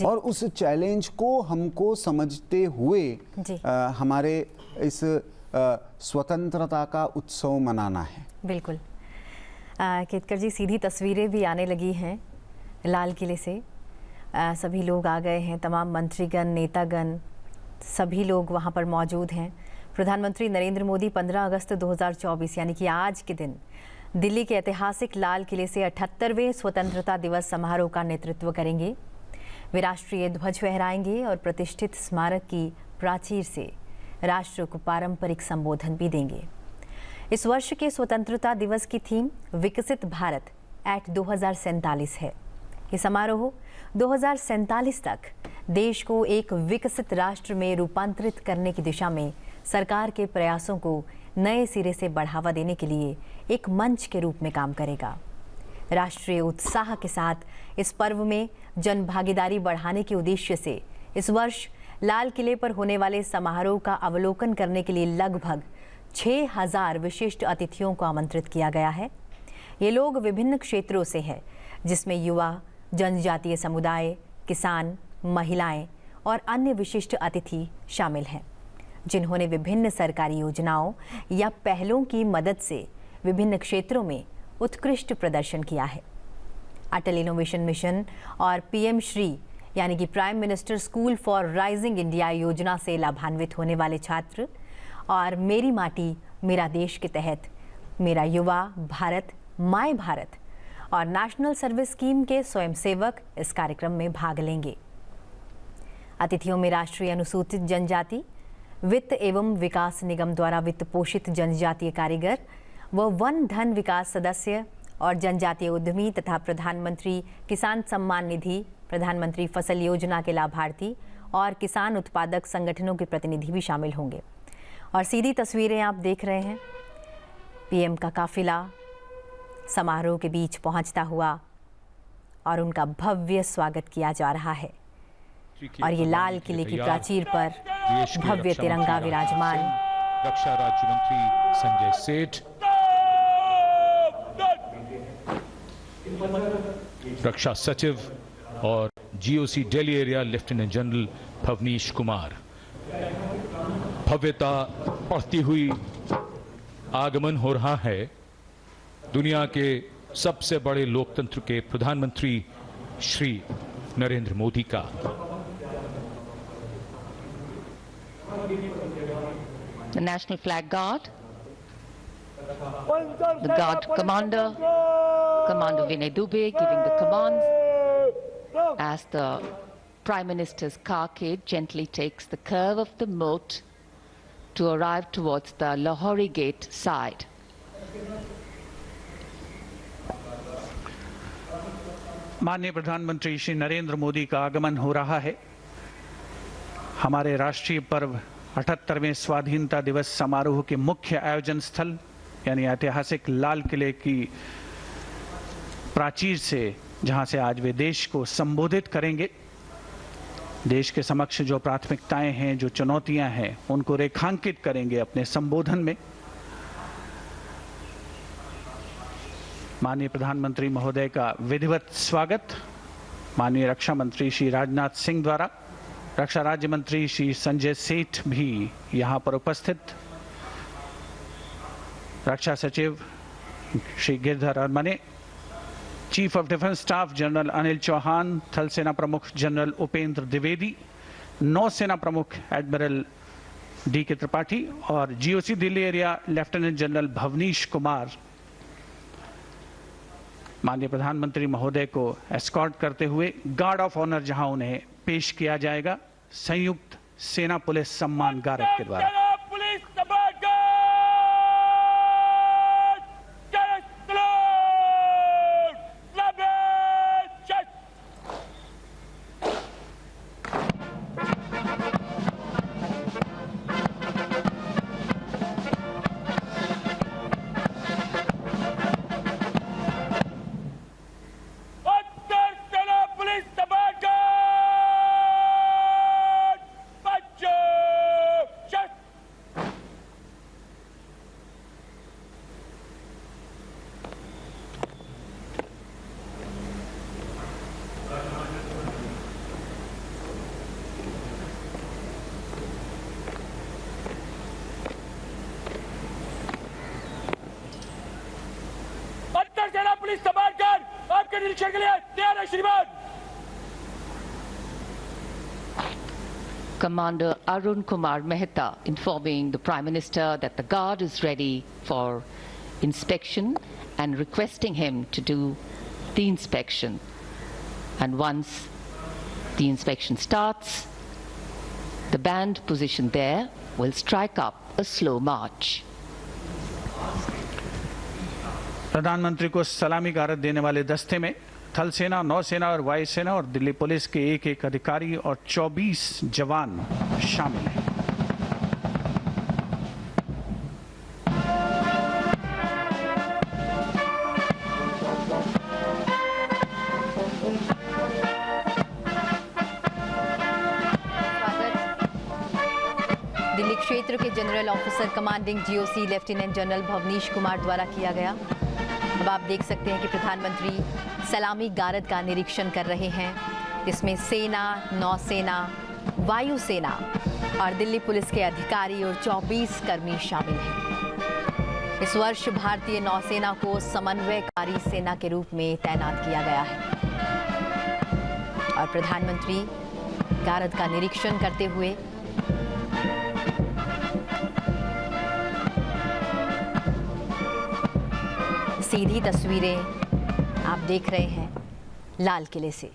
और उस चैलेंज को हमको समझते हुए हमारे इस स्वतंत्रता का उत्सव मनाना है। बिल्कुल। केतकर जी, सीधी तस्वीरें भी आने लगी हैं लाल किले से। सभी लोग आ गए हैं, तमाम मंत्रीगण, नेतागण, सभी लोग वहां पर मौजूद हैं। प्रधानमंत्री नरेंद्र मोदी 15 अगस्त 2024 यानी कि आज के दिन दिल्ली के ऐतिहासिक लाल किले से 78वें स्वतंत्रता दिवस समारोह का नेतृत्व करेंगे। वे राष्ट्रीय ध्वज फहराएंगे और प्रतिष्ठित स्मारक की प्राचीर से राष्ट्र को पारंपरिक संबोधन भी देंगे। इस वर्ष के स्वतंत्रता दिवस की थीम विकसित भारत एट 2047 है। ये समारोह 2047 तक देश को एक विकसित राष्ट्र में रूपांतरित करने की दिशा में सरकार के प्रयासों को नए सिरे से बढ़ावा देने के लिए एक मंच के रूप में काम करेगा। राष्ट्रीय उत्साह के साथ इस पर्व में जन भागीदारी बढ़ाने के उद्देश्य से इस वर्ष लाल किले पर होने वाले समारोह का अवलोकन करने के लिए लगभग 6000 विशिष्ट अतिथियों को आमंत्रित किया गया है। ये लोग विभिन्न क्षेत्रों से हैं, जिसमें युवा, जनजातीय समुदाय, किसान, महिलाएं और अन्य विशिष्ट अतिथि शामिल हैं, जिन्होंने विभिन्न सरकारी योजनाओं या पहलों की मदद से विभिन्न क्षेत्रों में उत्कृष्ट प्रदर्शन किया है। अटल इनोवेशन मिशन और पीएम श्री यानी कि prime minister school for rising India योजना से लाभान्वित होने वाले छात्र और मेरी माटी मेरा देश के तहत मेरा युवा भारत माय भारत और नेशनल सर्विस स्कीम के स्वयंसेवक इस कार्यक्रम में भाग लेंगे। अतिथियों में राष्ट्रीय अनुसूचित जनजाति वित्त एवं विकास निगम द्वारा वित्त पोषित जनजातीय कारीगर व वन धन विकास सदस्य और जनजातीय उद्यमी तथा प्रधानमंत्री किसान सम्मान निधि, प्रधानमंत्री फसल योजना के लाभार्थी और किसान उत्पादक संगठनों के प्रतिनिधि भी शामिल होंगे। और सीधी तस्वीरें आप देख रहे हैं, पीएम का काफिला समारोह के बीच पहुंचता हुआ और उनका भव्य स्वागत किया जा रहा है। और ये लाल किले की प्राचीर पर भव्य तिरंगा विराजमान। रक्षा राज्य मंत्री संजय सेठ, रक्षा सचिव और GOC Delhi area lieutenant general Bhavnish Kumar. भव्यता बढ़ती हुई आगमन हो रहा है दुनिया के सबसे बड़े लोकतंत्र के प्रधानमंत्री श्री नरेंद्र मोदी का। The National Flag Guard, the Guard Commander, Commander Vinay Dubey giving the commands as the Prime Minister's carcade gently takes the curve of the moat to arrive towards the Lahori Gate side. माननीय प्रधानमंत्री श्री नरेंद्र मोदी का आगमन हो रहा है। हमारे राष्ट्रीय पर्व 78वें स्वाधीनता दिवस समारोह के मुख्य आयोजन स्थल यानी ऐतिहासिक लाल किले की प्राचीर से, जहां से आज वे देश को संबोधित करेंगे। देश के समक्ष जो प्राथमिकताएं हैं, जो चुनौतियां हैं, उनको रेखांकित करेंगे अपने संबोधन में। माननीय प्रधानमंत्री महोदय का विधिवत स्वागत माननीय रक्षा मंत्री श्री राजनाथ सिंह द्वारा, रक्षा राज्य मंत्री श्री संजय सेठ भी यहां पर उपस्थित, रक्षा सचिव Shri Girdhar Aramane, chief of defence staff general Anil Chauhan, थल सेना प्रमुख जनरल उपेंद्र द्विवेदी, नौसेना प्रमुख एडमिरल डी के त्रिपाठी और GOC Delhi area lieutenant general Bhavnish Kumar माननीय प्रधानमंत्री महोदय को एस्कॉर्ट करते हुए गार्ड ऑफ ऑनर जहां उन्हें पेश किया जाएगा संयुक्त सेना पुलिस सम्मान गारद के द्वारा। निरीक्षण के लिए तैयार है श्रीमान। Commander Arun Kumar Mehta informing the Prime Minister that the guard is ready for inspection and requesting him to do the inspection. And once the inspection starts, the band positioned there will strike up a slow march. प्रधानमंत्री को सलामी गारद देने वाले दस्ते में थल सेना, नौसेना और वायुसेना और दिल्ली पुलिस के एक अधिकारी और 24 जवान शामिल हैं। दिल्ली क्षेत्र के general officer commanding GOC lieutenant general Bhavnish Kumar द्वारा किया गया। अब आप देख सकते हैं कि प्रधानमंत्री सलामी गारद का निरीक्षण कर रहे हैं। इसमें सेना, नौसेना, वायुसेना और दिल्ली पुलिस के अधिकारी और 24 कर्मी शामिल हैं। इस वर्ष भारतीय नौसेना को समन्वयकारी सेना के रूप में तैनात किया गया है और प्रधानमंत्री गारद का निरीक्षण करते हुए सीधी तस्वीरें आप देख रहे हैं लाल किले से।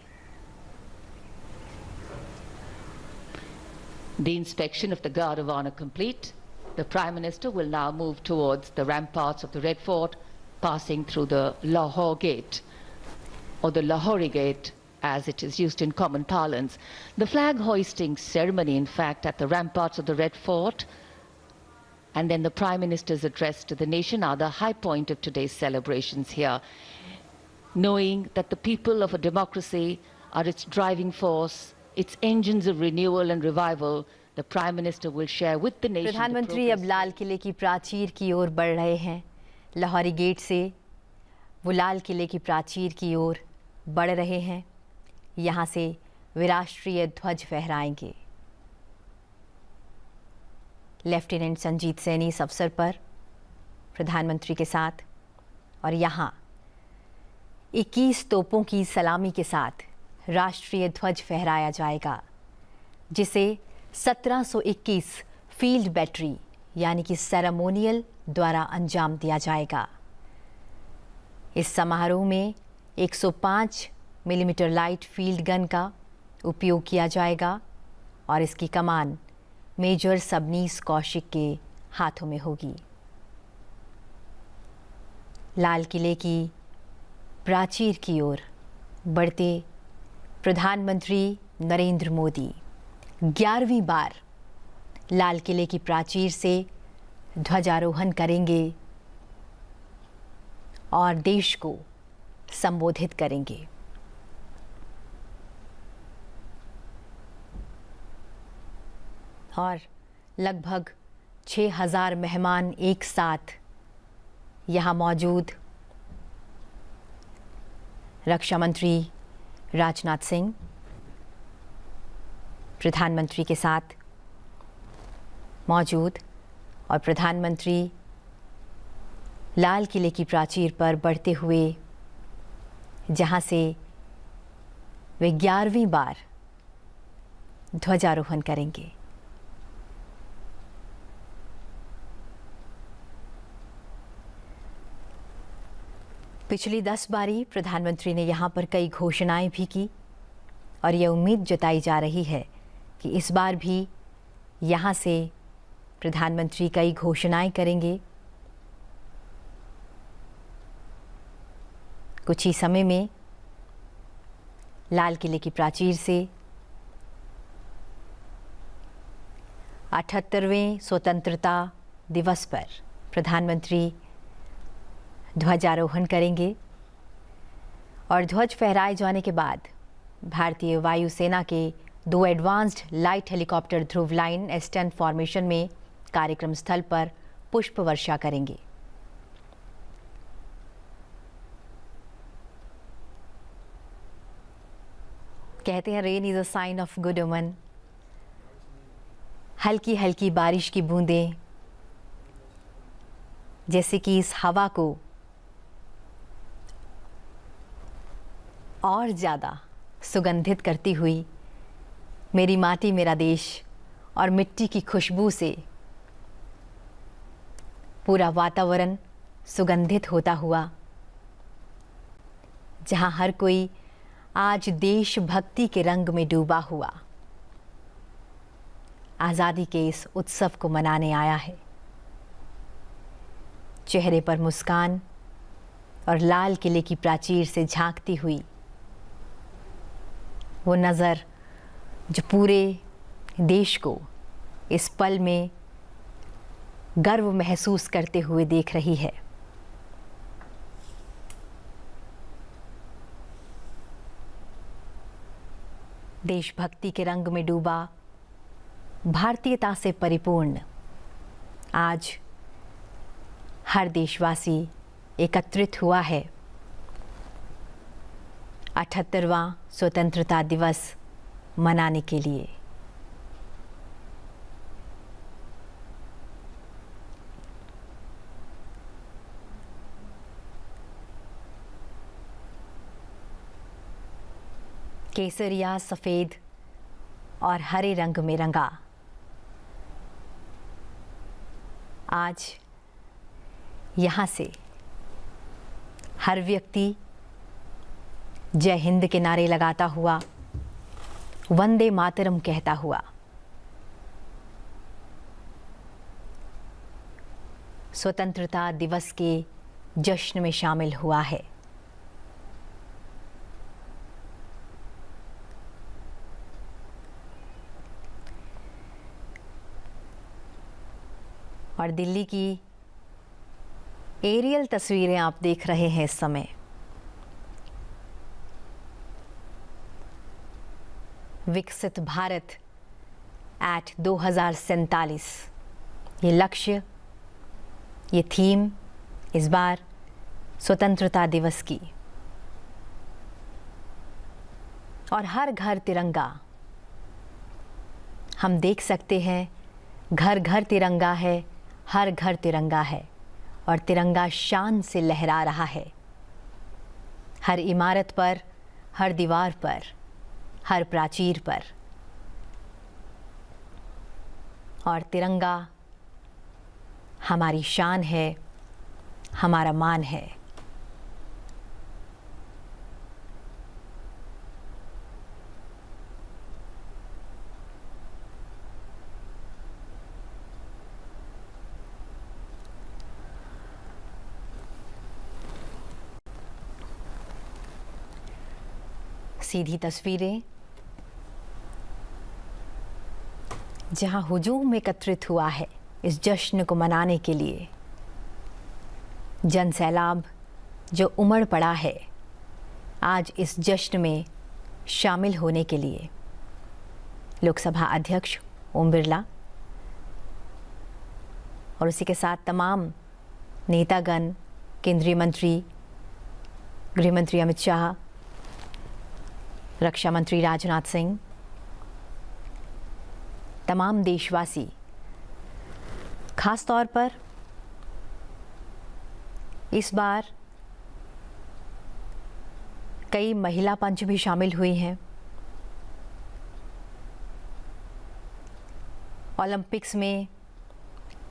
The inspection of the Guard of Honor complete, the Prime Minister will now move towards the ramparts of the Red Fort, passing through the Lahore Gate, or the Lahori Gate as it is used in common parlance. The flag hoisting ceremony, in fact, at the ramparts of the Red Fort, and then the Prime Minister's address to the nation are the high point of today's celebrations here. Knowing that the people of a democracy are its driving force, its engines of renewal and revival, the Prime Minister will share with the nation. प्रधानमंत्री अब लाल किले की प्राचीर की ओर बढ़ रहे हैं। Lahori gate से वो लाल किले की प्राचीर की ओर बढ़ रहे हैं। यहाँ से वे राष्ट्रीय ध्वज फहराएंगे। लेफ्टिनेंट संजीत सैनी इस अवसर पर प्रधानमंत्री के साथ और यहाँ 21 तोपों की सलामी के साथ राष्ट्रीय ध्वज फहराया जाएगा, जिसे 1721 फील्ड बैटरी यानी कि सेरेमोनियल द्वारा अंजाम दिया जाएगा। इस समारोह में 105 मिलीमीटर लाइट फील्ड गन का उपयोग किया जाएगा और इसकी कमान मेजर सबनीस कौशिक के हाथों में होगी। लाल किले की प्राचीर की ओर बढ़ते प्रधानमंत्री नरेंद्र मोदी 11वीं बार लाल किले की प्राचीर से ध्वजारोहण करेंगे और देश को संबोधित करेंगे। और लगभग 6000 मेहमान एक साथ यहाँ मौजूद रक्षा मंत्री राजनाथ सिंह प्रधानमंत्री के साथ मौजूद और प्रधानमंत्री लाल किले की प्राचीर पर बढ़ते हुए जहाँ से वे 11वीं बार ध्वजारोहण करेंगे। पिछली 10 बारी प्रधानमंत्री ने यहाँ पर कई घोषणाएं भी की और ये उम्मीद जताई जा रही है कि इस बार भी यहाँ से प्रधानमंत्री कई घोषणाएं करेंगे। कुछ ही समय में लाल किले की प्राचीर से 78वें स्वतंत्रता दिवस पर प्रधानमंत्री ध्वजारोहण करेंगे और ध्वज फहराए जाने के बाद भारतीय वायुसेना के 2 advanced light helicopter Dhruv line S10 formation में कार्यक्रम स्थल पर पुष्प वर्षा करेंगे। कहते हैं rain is a sign of good omen. हल्की हल्की बारिश की बूंदें जैसे कि इस हवा को और ज़्यादा सुगंधित करती हुई मेरी माटी मेरा देश और मिट्टी की खुशबू से पूरा वातावरण सुगंधित होता हुआ, जहां हर कोई आज देशभक्ति के रंग में डूबा हुआ आज़ादी के इस उत्सव को मनाने आया है। चेहरे पर मुस्कान और लाल किले की प्राचीर से झांकती हुई वो नज़र जो पूरे देश को इस पल में गर्व महसूस करते हुए देख रही है। देशभक्ति के रंग में डूबा, भारतीयता से परिपूर्ण आज हर देशवासी एकत्रित हुआ है 78वां स्वतंत्रता दिवस मनाने के लिए। केसरिया, सफ़ेद और हरे रंग में रंगा आज यहाँ से हर व्यक्ति जय हिंद के नारे लगाता हुआ, वंदे मातरम कहता हुआ स्वतंत्रता दिवस के जश्न में शामिल हुआ है। और दिल्ली की एरियल तस्वीरें आप देख रहे हैं इस समय। विकसित भारत एट 2047, ये लक्ष्य, ये थीम इस बार स्वतंत्रता दिवस की। और हर घर तिरंगा, हम देख सकते हैं घर घर तिरंगा है, हर घर तिरंगा है और तिरंगा शान से लहरा रहा है। हर इमारत पर, हर दीवार पर, हर प्राचीर पर। और तिरंगा हमारी शान है, हमारा मान है। सीधी तस्वीरें जहां हुजूम एकत्रित हुआ है इस जश्न को मनाने के लिए। जन सैलाब जो उमड़ पड़ा है आज इस जश्न में शामिल होने के लिए। लोकसभा अध्यक्ष ओम बिरला और उसी के साथ तमाम नेतागण, केंद्रीय मंत्री, गृह मंत्री अमित शाह, रक्षा मंत्री राजनाथ सिंह, तमाम देशवासी, खास तौर पर इस बार कई महिला पंच भी शामिल हुई हैं। ओलंपिक्स में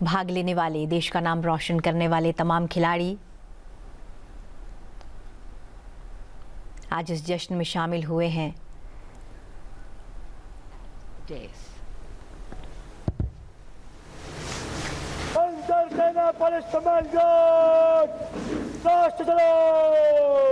भाग लेने वाले, देश का नाम रोशन करने वाले तमाम खिलाड़ी आज इस जश्न में शामिल हुए हैं। सेना पुलिस सम्मान राष्ट्र सलाम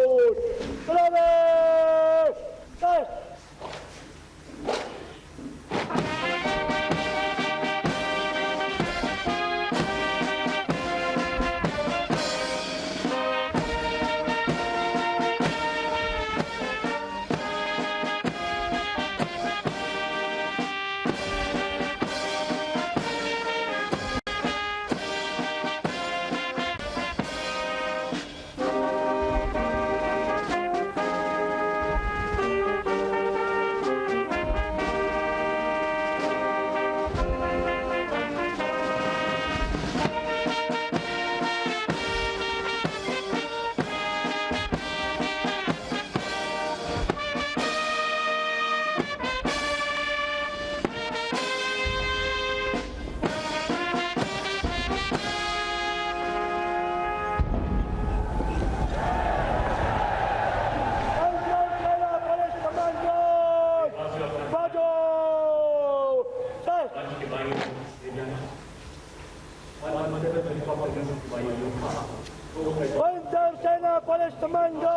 Panzer Sena Police Commando,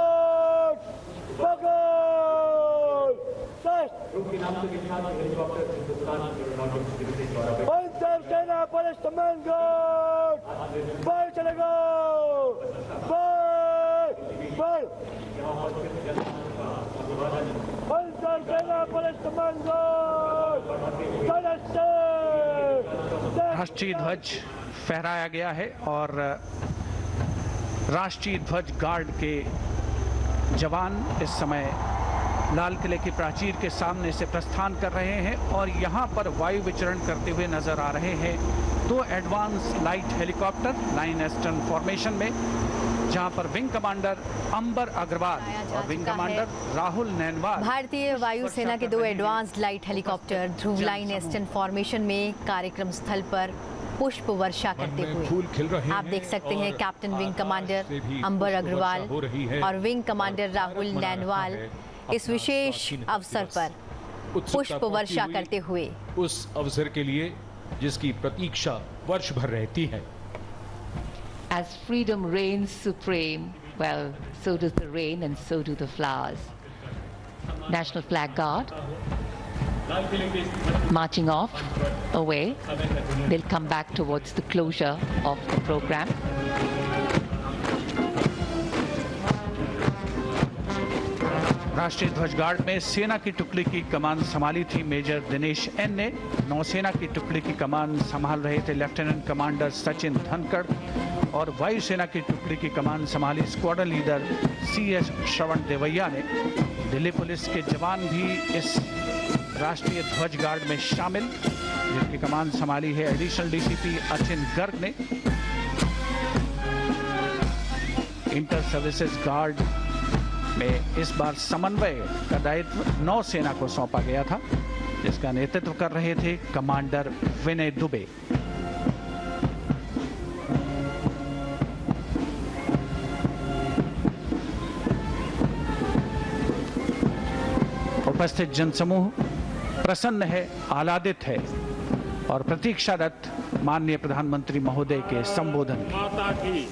Bagul, Fast. Panzer Sena Police Commando, Ball chalega, Ball. Panzer Sena Police Commando, राष्ट्रीय ध्वज फहराया गया है और राष्ट्रीय ध्वज गार्ड के जवान इस समय लाल किले की प्राचीर के सामने से प्रस्थान कर रहे हैं और यहाँ पर वायु विचरण करते हुए नजर आ रहे हैं 2 advance light helicopter line astern formation में, जहां पर विंग कमांडर अंबर अग्रवाल और विंग कमांडर राहुल नैनवाल। भारतीय वायुसेना के 2 advanced light helicopter Dhruv line eastern formation में कार्यक्रम स्थल पर पुष्प वर्षा करते हुए आप देख सकते हैं कैप्टन विंग कमांडर अंबर अग्रवाल और विंग कमांडर राहुल नैनवाल इस विशेष अवसर पर पुष्प वर्षा करते हुए, उस अवसर के लिए जिसकी प्रतीक्षा वर्ष भर रहती है। As freedom reigns supreme, well, so does the rain and so do the flowers. National Flag Guard marching off away. They'll come back towards the closure of the program. राष्ट्रीय ध्वज गार्ड में सेना की टुकड़ी की कमान संभाली थी मेजर दिनेश एन ने। नौसेना की टुकड़ी की कमान संभाल रहे थे लेफ्टिनेंट कमांडर सचिन धनखड़ और वायुसेना की टुकड़ी की कमान संभाली स्क्वाड्रन लीडर CS श्रवण देवैया ने। दिल्ली पुलिस के जवान भी इस राष्ट्रीय ध्वज गार्ड में शामिल, जिनकी कमान संभाली है एडिशनल DCP अचिन गर्ग ने। इंटर सर्विसेज गार्ड में इस बार समन्वय का दायित्व नौसेना को सौंपा गया था, जिसका नेतृत्व कर रहे थे कमांडर विनय दुबे। उपस्थित जनसमूह प्रसन्न है, आह्लादित है और प्रतीक्षारत माननीय प्रधानमंत्री महोदय के संबोधन की।